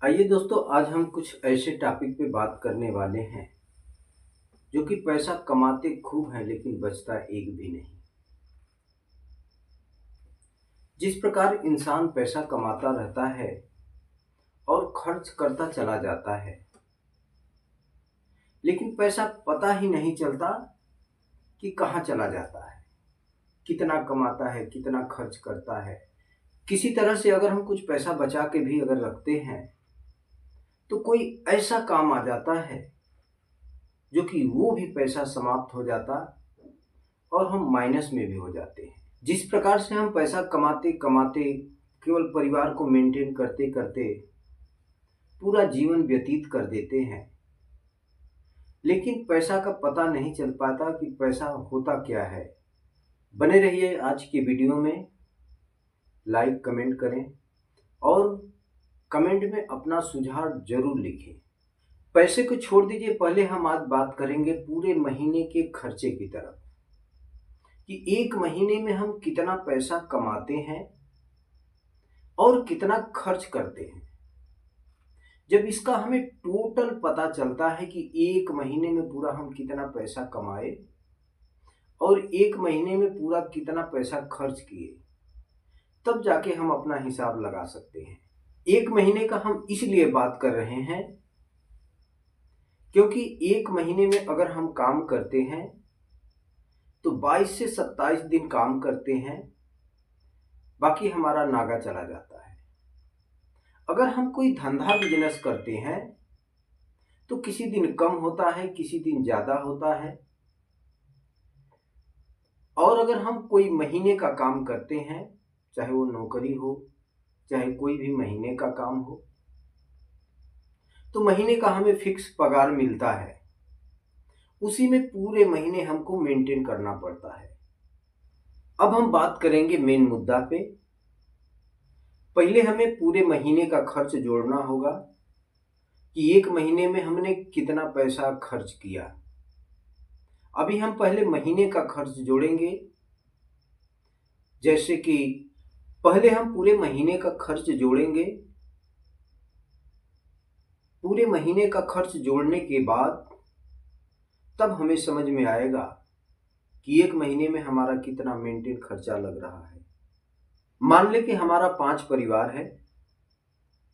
आइए दोस्तों, आज हम कुछ ऐसे टॉपिक पे बात करने वाले हैं जो कि पैसा कमाते खूब हैं लेकिन बचता एक भी नहीं। जिस प्रकार इंसान पैसा कमाता रहता है और खर्च करता चला जाता है, लेकिन पैसा पता ही नहीं चलता कि कहाँ चला जाता है, कितना कमाता है, कितना खर्च करता है। किसी तरह से अगर हम कुछ पैसा बचा के भी अगर रखते हैं, तो कोई ऐसा काम आ जाता है जो कि वो भी पैसा समाप्त हो जाता और हम माइनस में भी हो जाते हैं। जिस प्रकार से हम पैसा कमाते कमाते केवल परिवार को मेंटेन करते करते पूरा जीवन व्यतीत कर देते हैं, लेकिन पैसा का पता नहीं चल पाता कि पैसा होता क्या है। बने रहिए आज की वीडियो में। लाइक कमेंट करें और कमेंट में अपना सुझाव जरूर लिखें। पैसे को छोड़ दीजिए, पहले हम आज बात करेंगे पूरे महीने के खर्चे की तरफ कि एक महीने में हम कितना पैसा कमाते हैं और कितना खर्च करते हैं। जब इसका हमें टोटल पता चलता है कि एक महीने में पूरा हम कितना पैसा कमाए और एक महीने में पूरा कितना पैसा खर्च किए, तब जाके हम अपना हिसाब लगा सकते हैं। एक महीने का हम इसलिए बात कर रहे हैं क्योंकि एक महीने में अगर हम काम करते हैं तो 22 से 27 दिन काम करते हैं, बाकी हमारा नागा चला जाता है। अगर हम कोई धंधा बिजनेस करते हैं तो किसी दिन कम होता है, किसी दिन ज्यादा होता है। और अगर हम कोई महीने का काम करते हैं, चाहे वो नौकरी हो, चाहे कोई भी महीने का काम हो, तो महीने का हमें फिक्स पगार मिलता है। उसी में पूरे महीने हमको मेंटेन करना पड़ता है। अब हम बात करेंगे मेन मुद्दा पे। पहले हमें पूरे महीने का खर्च जोड़ना होगा कि एक महीने में हमने कितना पैसा खर्च किया। अभी हम पहले महीने का खर्च जोड़ेंगे। जैसे कि पहले हम पूरे महीने का खर्च जोड़ेंगे। पूरे महीने का खर्च जोड़ने के बाद तब हमें समझ में आएगा कि एक महीने में हमारा कितना मेंटेन खर्चा लग रहा है। मान ले कि हमारा 5 परिवार है,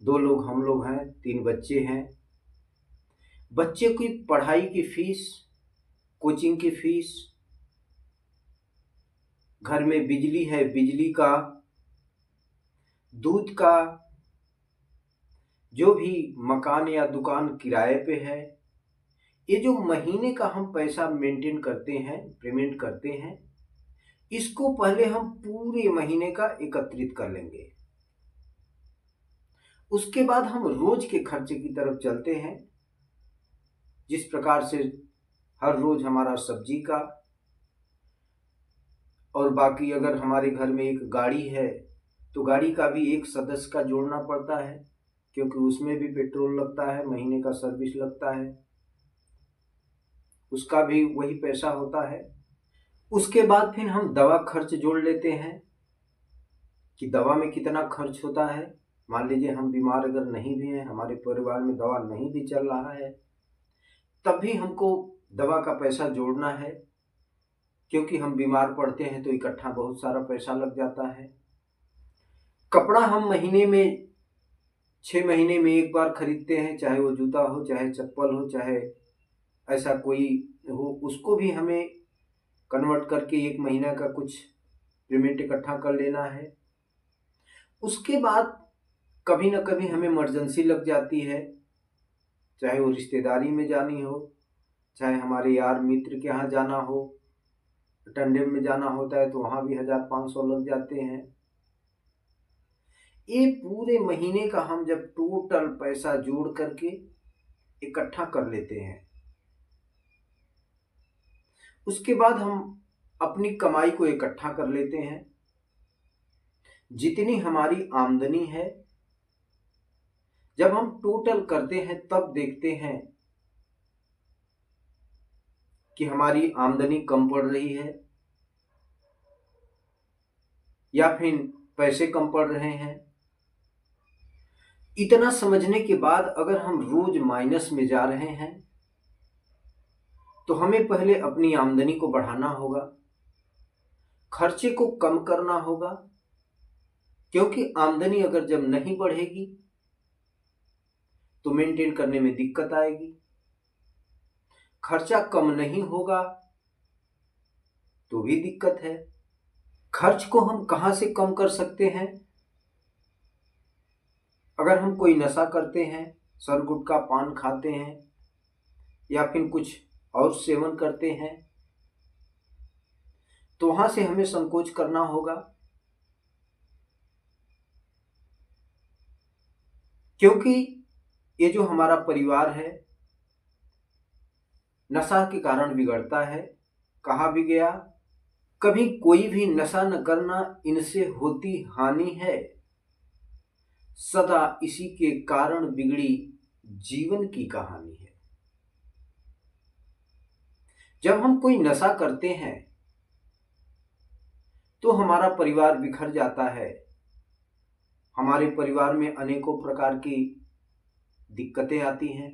2 लोग हम लोग हैं, 3 बच्चे हैं। बच्चे की पढ़ाई की फीस, कोचिंग की फीस, घर में बिजली है, बिजली का, दूध का, जो भी मकान या दुकान किराए पे है, ये जो महीने का हम पैसा मेंटेन करते हैं, पेमेंट करते हैं, इसको पहले हम पूरे महीने का एकत्रित कर लेंगे। उसके बाद हम रोज के खर्चे की तरफ चलते हैं। जिस प्रकार से हर रोज हमारा सब्जी का, और बाकी अगर हमारे घर में एक गाड़ी है तो गाड़ी का भी एक सदस्य का जोड़ना पड़ता है, क्योंकि उसमें भी पेट्रोल लगता है, महीने का सर्विस लगता है, उसका भी वही पैसा होता है। उसके बाद फिर हम दवा खर्च जोड़ लेते हैं कि दवा में कितना खर्च होता है। मान लीजिए हम बीमार अगर नहीं भी हैं, हमारे परिवार में दवा नहीं भी चल रहा है, तब भी हमको दवा का पैसा जोड़ना है, क्योंकि हम बीमार पड़ते हैं तो इकट्ठा बहुत सारा पैसा लग जाता है। कपड़ा हम महीने में 6 महीने में एक बार खरीदते हैं, चाहे वो जूता हो, चाहे चप्पल हो, चाहे ऐसा कोई हो, उसको भी हमें कन्वर्ट करके एक महीना का कुछ पेमेंट इकट्ठा कर लेना है। उसके बाद कभी ना कभी हमें इमरजेंसी लग जाती है, चाहे वो रिश्तेदारी में जानी हो, चाहे हमारे यार मित्र के यहाँ जाना हो, अटेंडेंट में जाना होता है तो वहाँ भी 1500 लग जाते हैं। ये पूरे महीने का हम जब टोटल पैसा जोड़ करके इकट्ठा कर लेते हैं, उसके बाद हम अपनी कमाई को इकट्ठा कर लेते हैं। जितनी हमारी आमदनी है, जब हम टोटल करते हैं तब देखते हैं कि हमारी आमदनी कम पड़ रही है या फिर पैसे कम पड़ रहे हैं। इतना समझने के बाद अगर हम रोज माइनस में जा रहे हैं तो हमें पहले अपनी आमदनी को बढ़ाना होगा, खर्चे को कम करना होगा, क्योंकि आमदनी अगर जब नहीं बढ़ेगी तो मेंटेन करने में दिक्कत आएगी। खर्चा कम नहीं होगा तो भी दिक्कत है। खर्च को हम कहां से कम कर सकते हैं? अगर हम कोई नशा करते हैं, सर गुटखा पान खाते हैं या फिर कुछ और सेवन करते हैं, तो वहां से हमें संकोच करना होगा, क्योंकि ये जो हमारा परिवार है नशा के कारण बिगड़ता है। कहा भी गया, कभी कोई भी नशा न करना, इनसे होती हानि है, सदा इसी के कारण बिगड़ी जीवन की कहानी है। जब हम कोई नशा करते हैं तो हमारा परिवार बिखर जाता है, हमारे परिवार में अनेकों प्रकार की दिक्कतें आती हैं,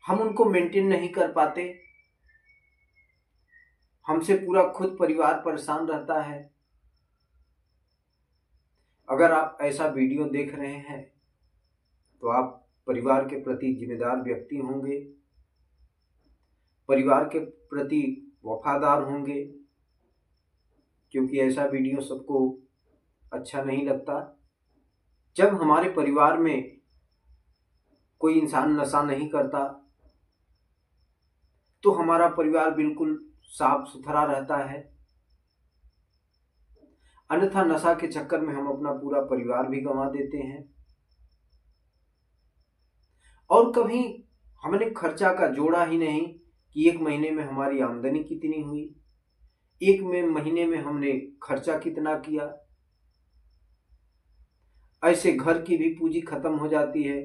हम उनको मेंटेन नहीं कर पाते, हमसे पूरा खुद परिवार परेशान रहता है। अगर आप ऐसा वीडियो देख रहे हैं तो आप परिवार के प्रति जिम्मेदार व्यक्ति होंगे, परिवार के प्रति वफादार होंगे, क्योंकि ऐसा वीडियो सबको अच्छा नहीं लगता। जब हमारे परिवार में कोई इंसान नशा नहीं करता तो हमारा परिवार बिल्कुल साफ सुथरा रहता है, अन्यथा नशा के चक्कर में हम अपना पूरा परिवार भी गंवा देते हैं। और कभी हमने खर्चा का जोड़ा ही नहीं कि एक महीने में हमारी आमदनी कितनी हुई, एक महीने में हमने खर्चा कितना किया। ऐसे घर की भी पूंजी खत्म हो जाती है,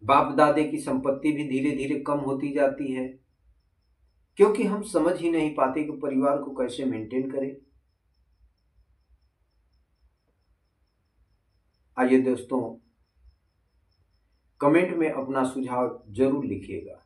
बाप दादे की संपत्ति भी धीरे धीरे कम होती जाती है, क्योंकि हम समझ ही नहीं पाते कि परिवार को कैसे मेंटेन करें। आइए दोस्तों, कमेंट में अपना सुझाव जरूर लिखिएगा।